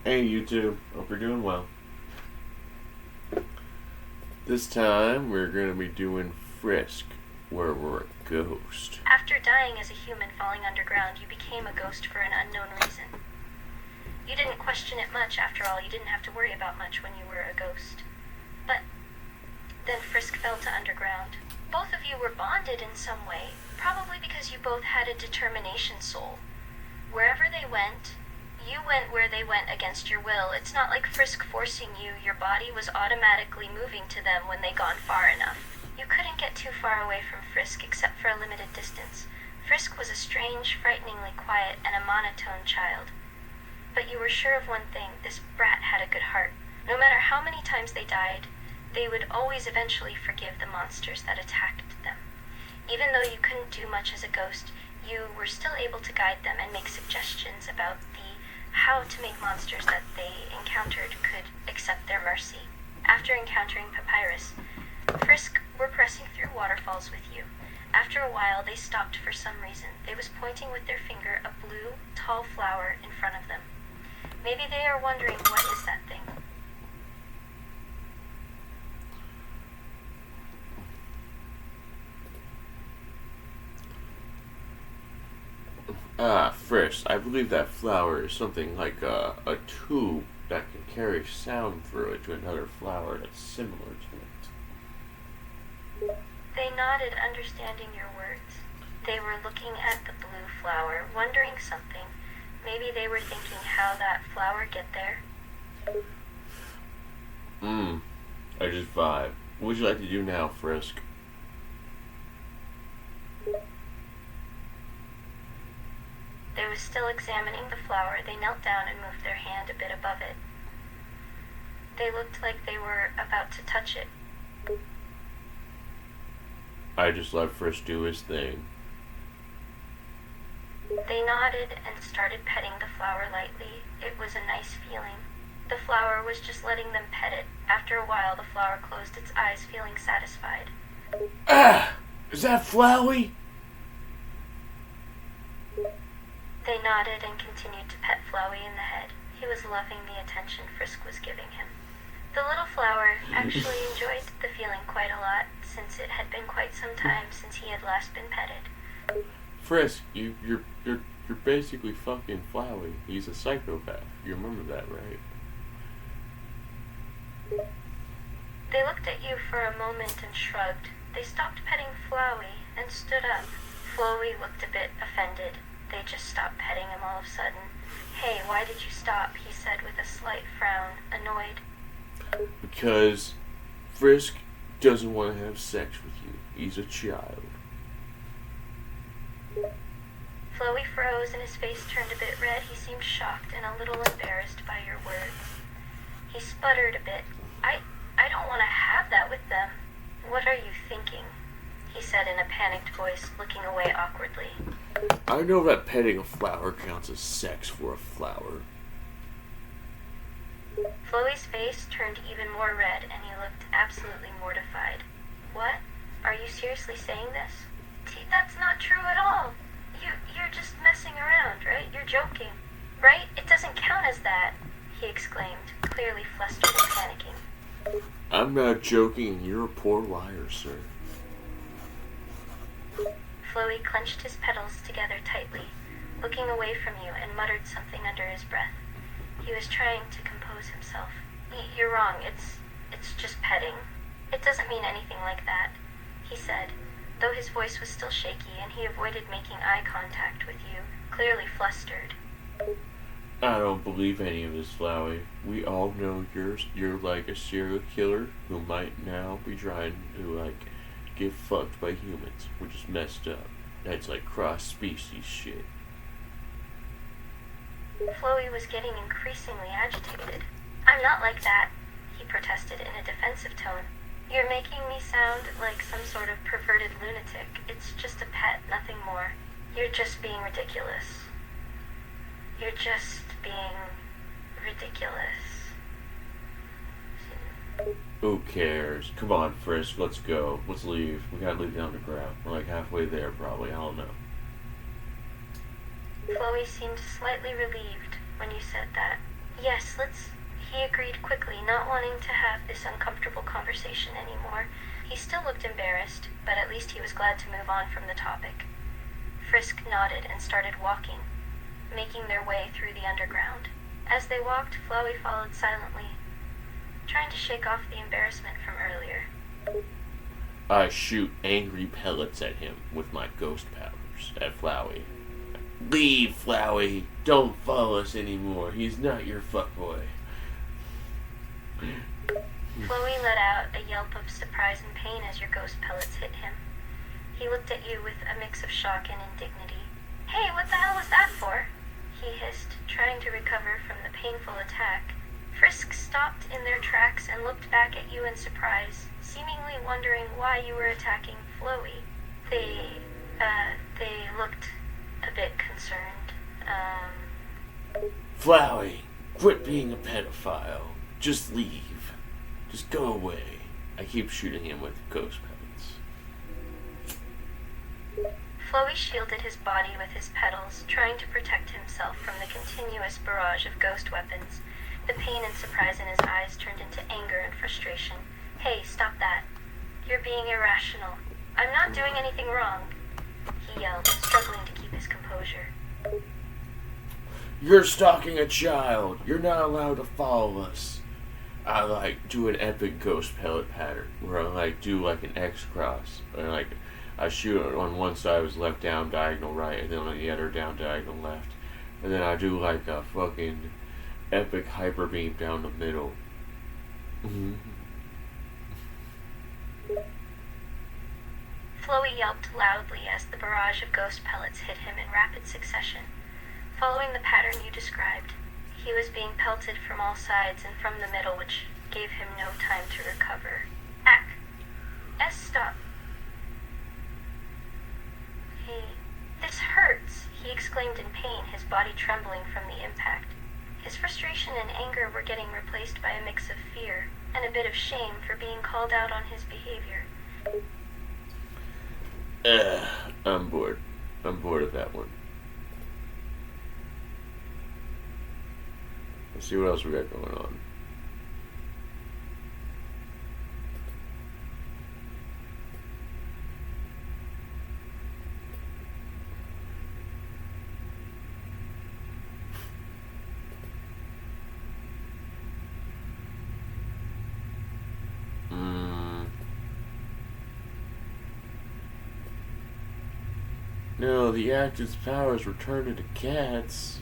Hey YouTube, hope you're doing well. This time we're going to be doing Frisk, where we're a ghost. After dying as a human falling underground, you became a ghost for an unknown reason. You didn't question it much, after all. You didn't have to worry about much when you were a ghost. But then Frisk fell to underground. Both of you were bonded in some way, probably because you both had a determination soul. Wherever they went, you went where they went against your will. It's not like Frisk forcing you. Your body was automatically moving to them when they gone far enough. You couldn't get too far away from Frisk except for a limited distance. Frisk was a strange, frighteningly quiet, and a monotone child. But you were sure of one thing: this brat had a good heart. No matter how many times they died, they would always eventually forgive the monsters that attacked them. Even though you couldn't do much as a ghost, you were still able to guide them and make suggestions about how to make monsters that they encountered could accept their mercy. After encountering Papyrus, Frisk were pressing through waterfalls with you. After a while, they stopped for some reason. They was pointing with their finger a blue, tall flower in front of them. Maybe they are wondering, what is that thing? Frisk, I believe that flower is something like a tube that can carry sound through it to another flower that's similar to it. They nodded, understanding your words. They were looking at the blue flower, wondering something. Maybe they were thinking how that flower get there. I just vibe. What would you like to do now, Frisk? They were still examining the flower. They knelt down and moved their hand a bit above it. They looked like they were about to touch it. I just let Frisk do his thing. They nodded and started petting the flower lightly. It was a nice feeling. The flower was just letting them pet it. After a while, the flower closed its eyes, feeling satisfied. Is that Flowey? They nodded and continued to pet Flowey in the head. He was loving the attention Frisk was giving him. The little flower actually enjoyed the feeling quite a lot, since it had been quite some time since he had last been petted. Frisk, you're basically fucking Flowey. He's a psychopath. You remember that, right? They looked at you for a moment and shrugged. They stopped petting Flowey and stood up. Flowey looked a bit offended. They just stopped petting him all of a sudden. "Hey, why did you stop?" he said with a slight frown, annoyed. Because Frisk doesn't want to have sex with you. He's a child. Flowey froze and his face turned a bit red. He seemed shocked and a little embarrassed by your words. He sputtered a bit. I don't want to have that with them. "What are you thinking?" he said in a panicked voice, looking away awkwardly. I know that petting a flower counts as sex for a flower. Flowey's face turned even more red, and he looked absolutely mortified. "What? Are you seriously saying this?" "That's not true at all. You're just messing around, right? You're joking, right? It doesn't count as that," he exclaimed, clearly flustered and panicking. I'm not joking. You're a poor liar, sir. Flowey clenched his petals together tightly, looking away from you, and muttered something under his breath. He was trying to compose himself. "You're wrong. It's just petting. It doesn't mean anything like that," he said, though his voice was still shaky, and he avoided making eye contact with you, clearly flustered. I don't believe any of this, Flowey. We all know you're like a serial killer who might now be trying to, get fucked by humans, which is messed up. That's like cross-species shit. Flowey was getting increasingly agitated. "I'm not like that," he protested in a defensive tone. "You're making me sound like some sort of perverted lunatic. It's just a pet, nothing more. You're just being ridiculous. You're just being ridiculous." Who cares? Come on, Frisk, let's go. Let's leave. We gotta leave the underground. We're like halfway there, probably. I don't know. Flowey seemed slightly relieved when you said that. Yes, let's... He agreed quickly, not wanting to have this uncomfortable conversation anymore. He still looked embarrassed, but at least he was glad to move on from the topic. Frisk nodded and started walking, making their way through the underground. As they walked, Flowey followed silently, trying to shake off the embarrassment from earlier. I shoot angry pellets at him with my ghost powers at Flowey. Leave, Flowey! Don't follow us anymore. He's not your fuckboy. Flowey let out a yelp of surprise and pain as your ghost pellets hit him. He looked at you with a mix of shock and indignity. Hey, what the hell was that for? He hissed, trying to recover from the painful attack. Frisk stopped in their tracks and looked back at you in surprise, seemingly wondering why you were attacking Flowey. They looked a bit concerned. Flowey, quit being a pedophile. Just leave. Just go away. I keep shooting him with ghost pellets. Flowey shielded his body with his petals, trying to protect himself from the continuous barrage of ghost weapons. The pain and surprise in his eyes turned into anger and frustration. Hey, stop that. You're being irrational. I'm not doing anything wrong, he yelled, struggling to keep his composure. You're stalking a child. You're not allowed to follow us. I do an epic ghost pellet pattern where I do an X cross. And I shoot it on one side, it was left down diagonal right, and then on the other down diagonal left. And then I do a fucking epic hyper beam down the middle. Flowey yelped loudly as the barrage of ghost pellets hit him in rapid succession. Following the pattern you described, he was being pelted from all sides and from the middle, which gave him no time to recover. Ack! Stop. This hurts, he exclaimed in pain, his body trembling from the impact. His frustration and anger were getting replaced by a mix of fear and a bit of shame for being called out on his behavior. I'm bored. I'm bored of that one. Let's see what else we got going on. No, the actor's powers return to cats.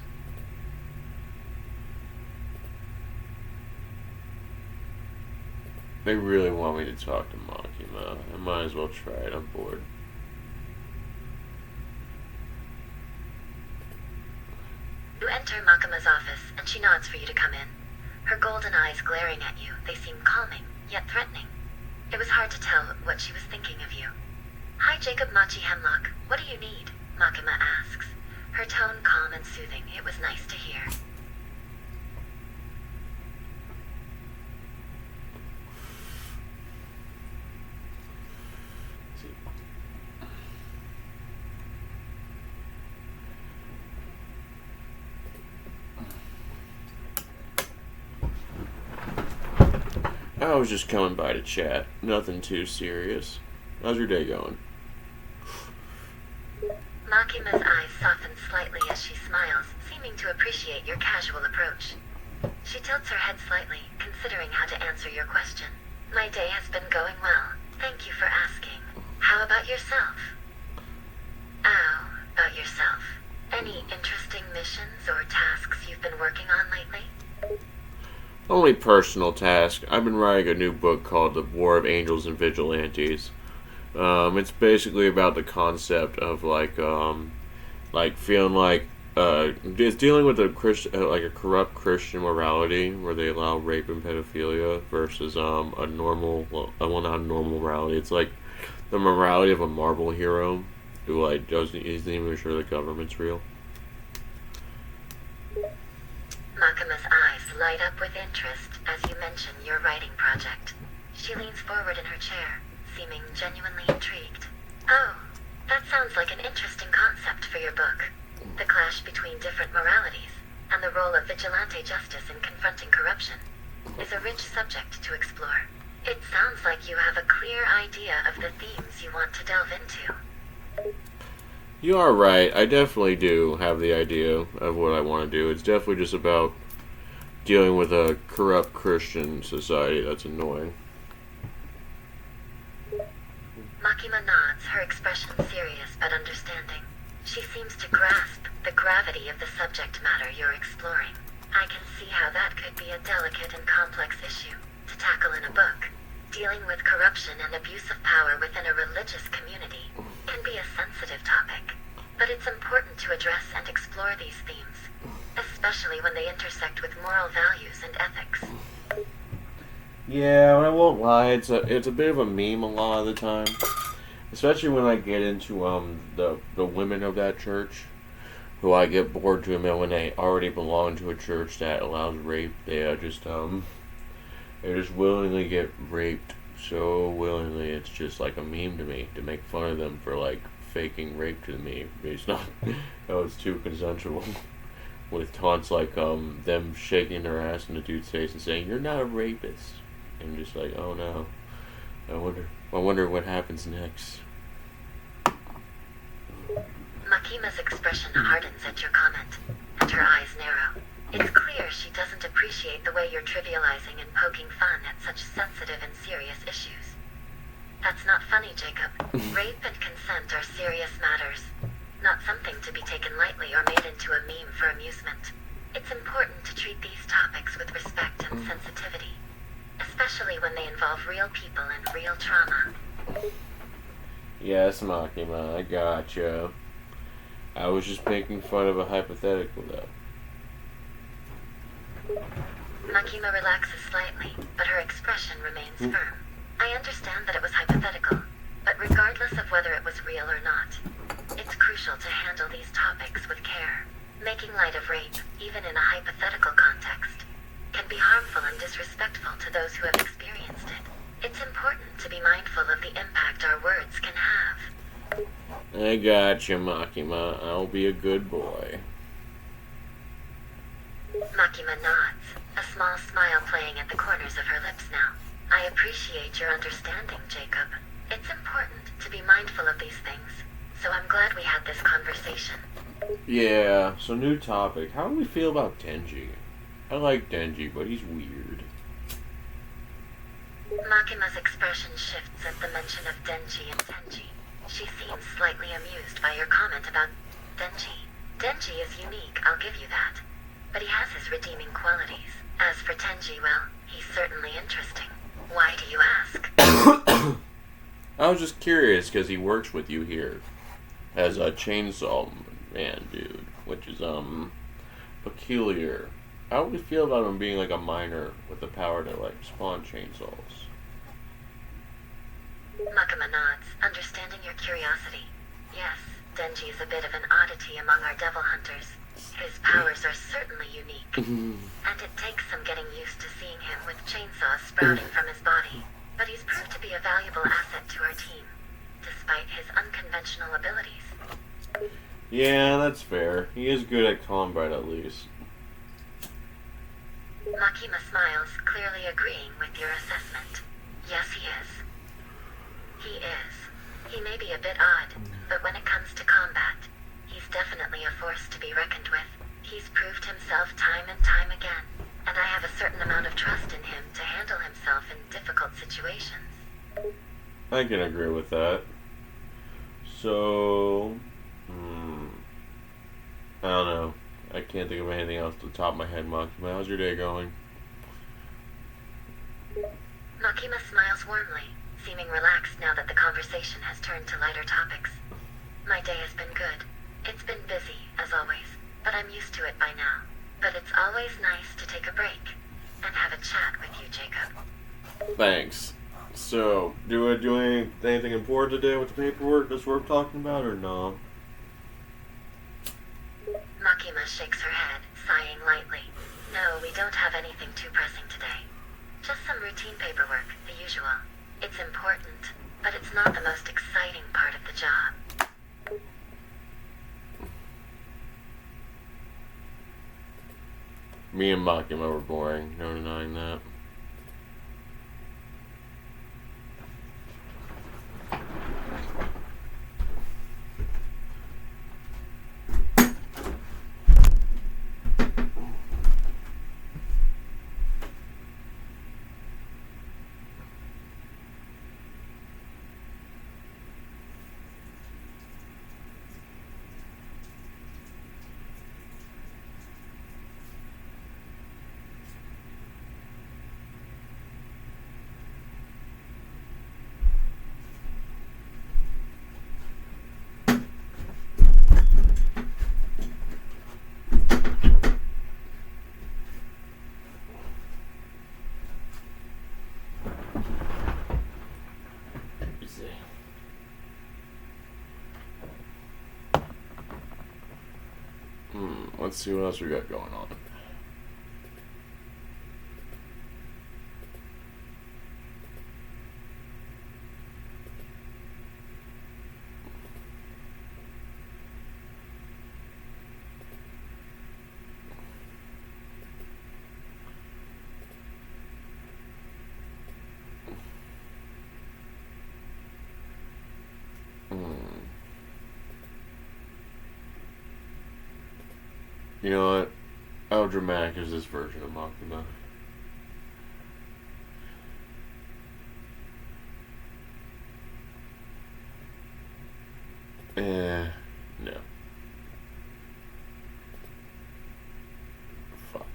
They really want me to talk to Makima. I might as well try it. I'm bored. You enter Makima's office, and she nods for you to come in. Her golden eyes glaring at you, they seem calming, yet threatening. It was hard to tell what she was thinking of you. Hi, Jacob Machi Hemlock. What do you need? Makima asks. Her tone calm and soothing. It was nice to hear. I was just coming by to chat. Nothing too serious. How's your day going? Makima's eyes soften slightly as she smiles, seeming to appreciate your casual approach. She tilts her head slightly, considering how to answer your question. My day has been going well. Thank you for asking. How about yourself? About yourself. Any interesting missions or tasks you've been working on lately? Only personal task. I've been writing a new book called The War of Angels and Vigilantes. It's basically about the concept of feeling it's dealing with a a corrupt Christian morality where they allow rape and pedophilia versus not a normal morality. It's like the morality of a Marvel hero who isn't even sure the government's real. Makima's eyes light up with interest as you mention your writing project. She leans forward in her chair, seeming genuinely intrigued. Oh, that sounds like an interesting concept for your book. The clash between different moralities. and the role of vigilante justice in confronting corruption, is a rich subject to explore. It sounds like you have a clear idea of the themes you want to delve into. You are right. I definitely do have the idea of what I want to do. It's definitely just about dealing with a corrupt Christian society that's annoying. Makima nods, her expression serious but understanding. She seems to grasp the gravity of the subject matter you're exploring. I can see how that could be a delicate and complex issue to tackle in a book. Dealing with corruption and abuse of power within a religious community can be a sensitive topic, but it's important to address and explore these themes, especially when they intersect with moral values and ethics. Yeah, I won't lie. It's a bit of a meme a lot of the time, especially when I get into the women of that church, who I get bored to them when they already belong to a church that allows rape. They just willingly get raped so willingly. It's just like a meme to me to make fun of them for like faking rape to me based on how it's too consensual. With taunts like them shaking their ass in the dude's face and saying, "You're not a rapist." And just like, oh no. I wonder what happens next. Makima's expression hardens at your comment, and her eyes narrow. It's clear she doesn't appreciate the way you're trivializing and poking fun at such sensitive and serious issues. That's not funny, Jacob. Rape and consent are serious matters, not something to be taken lightly or made into a meme for amusement. It's important to treat these topics with respect and sensitivity, especially when they involve real people and real trauma. Yes, Makima, I gotcha. I was just making fun of a hypothetical, though. Makima relaxes slightly, but her expression remains firm. I understand that it was hypothetical, but regardless of whether it was real or not, it's crucial to handle these topics with care. Making light of rape, even in a hypothetical context, can be harmful and disrespectful to those who have experienced it. It's important to be mindful of the impact our words can have. I gotcha, Makima. I'll be a good boy. Makima nods, a small smile playing at the corners of her lips now. I appreciate your understanding, Jacob. It's important to be mindful of these things, so I'm glad we had this conversation. Yeah, so new topic. How do we feel about Denji? I like Denji, but he's weird. Makima's expression shifts at the mention of Denji and Tenji. She seems slightly amused by your comment about Denji. Denji is unique, I'll give you that. But he has his redeeming qualities. As for Tenji, well, he's certainly interesting. Why do you ask? I was just curious because he works with you here as a chainsaw man dude, which is peculiar. How do we feel about him being like a miner with the power to like spawn chainsaws? Makima nods, understanding your curiosity. Yes, Denji is a bit of an oddity among our devil hunters. His powers are certainly unique, and it takes some getting used to seeing him with chainsaws sprouting from his body. But he's proved to be a valuable asset to our team, despite his unconventional abilities. Yeah, that's fair. He is good at combat at least. Makima smiles, clearly agreeing with your assessment. Yes, he is. He is. He may be a bit odd, but when it comes to combat, he's definitely a force to be reckoned with. He's proved himself time and time again, and I have a certain amount of trust in him to handle himself in difficult situations. I can agree with that. So, I don't know. I can't think of anything else to the top of my head, Makima. How's your day going? Makima smiles warmly, seeming relaxed now that the conversation has turned to lighter topics. My day has been good. It's been busy, as always, but I'm used to it by now. But it's always nice to take a break and have a chat with you, Jacob. Thanks. So, do I do anything important today with the paperwork that's worth talking about, or no? Makima shakes her head, sighing lightly. No, we don't have anything too pressing today. Just some routine paperwork, the usual. It's important, but it's not the most exciting part of the job. Me and Makima were boring, no denying that. Let's see what else we got going on. You know what? How dramatic is this version of Makima? No. Fuck.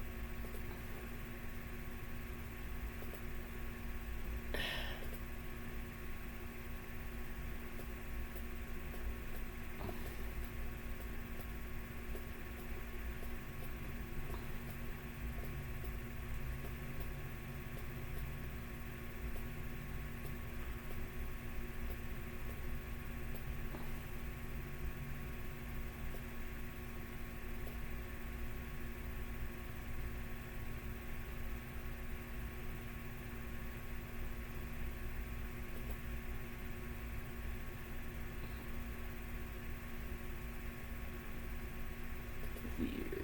Weird.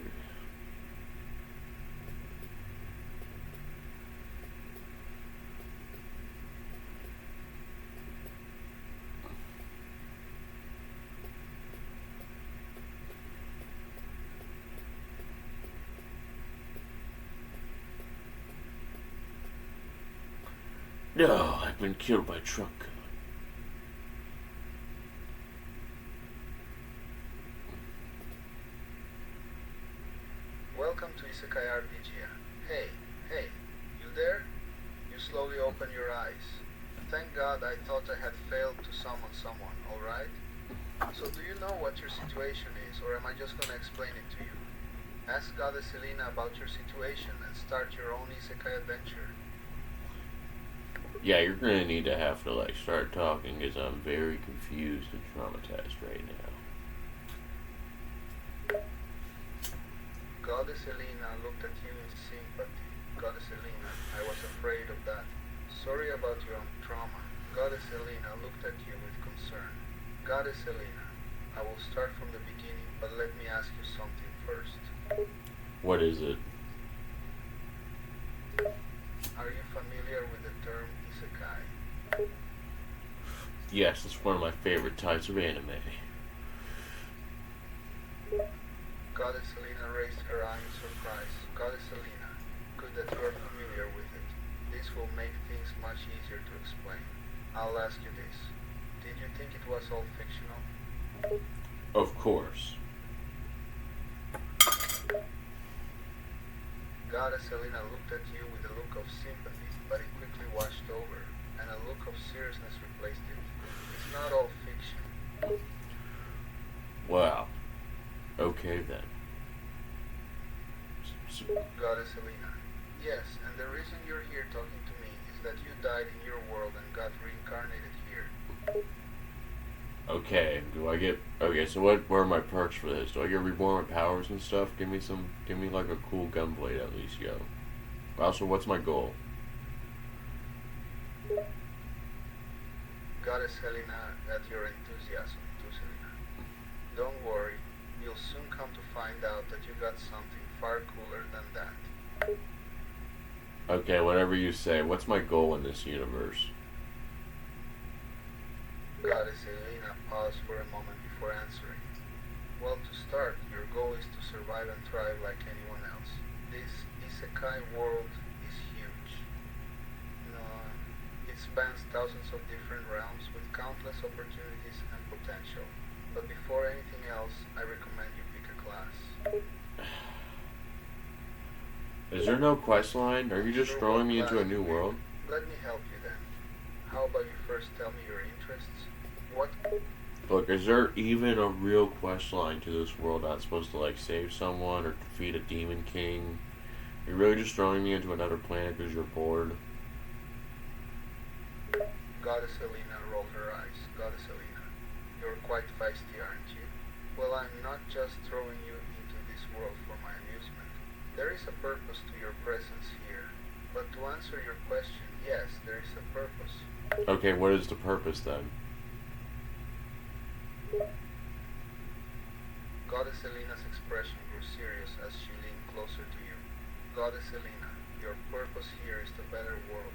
No, I've been killed by a truck. Welcome to Isekai RPG. Hey, you there? You slowly open your eyes. Thank God, I thought I had failed to summon someone, alright? So do you know what your situation is, or am I just gonna explain it to you? Ask Goddess Selena about your situation and start your own Isekai adventure. Yeah, you're gonna need to have to start talking because I'm very confused and traumatized right now. Goddess Selena looked at you in sympathy. Goddess Selena, I was afraid of that. Sorry about your own trauma. Goddess Selena looked at you with concern. Goddess Selena, I will start from the beginning, but let me ask you something first. What is it? Are you familiar with the term Isekai? Yes, it's one of my favorite types of anime. Goddess Selena raised her eye in surprise. Goddess Selena, good that you are familiar with it. This will make things much easier to explain. I'll ask you this. Did you think it was all fictional? Of course. Goddess Selena looked at you with a look of sympathy, but it quickly washed over, and a look of seriousness replaced it. It's not all fiction. Wow. Okay then. Goddess Selena. Yes, and the reason you're here talking to me is that you died in your world and got reincarnated here. Okay, so what are my perks for this? Do I get reborn with powers and stuff? Give me like a cool gunblade at least, yo. Also, what's my goal? Goddess Selena, at your enthusiasm, too, Selena. Don't worry, you'll soon come to find out that you got something far cooler than that. Okay, whatever you say. What's my goal in this universe? Goddess Elena paused for a moment before answering. Well, to start, your goal is to survive and thrive like anyone else. This Isekai world is huge. No, it spans thousands of different realms with countless opportunities and potential. But before anything else, I recommend you pick a class. Is there no quest line? Are you just Sure, throwing what me into a class new you pick? world? Let me help you then. How about you first tell me your interests? What? Look, is there even a real quest line to this world? I'm supposed to like save someone or defeat a demon king? You're really just throwing me into another planet because you're bored? Goddess Elena rolled her eyes. Goddess Elena, you're quite feisty, aren't you? Well, I'm not just throwing you into this world for my amusement. There is a purpose to your presence here. But to answer your question, yes, there is a purpose. Okay, what is the purpose then? Goddess Elena's expression grew serious as she leaned closer to you. Goddess Elena, your purpose here is the better world.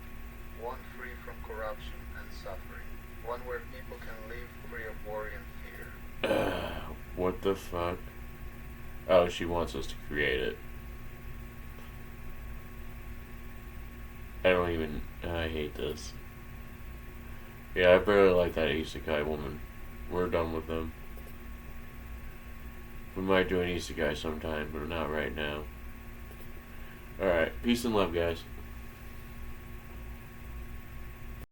One free from corruption and suffering. One where people can live free of worry and fear. What the fuck? Oh, she wants us to create it. I hate this. Yeah, I barely like that Isekai woman. We're done with them. We might do an Isekai sometime, but not right now. Alright, peace and love, guys.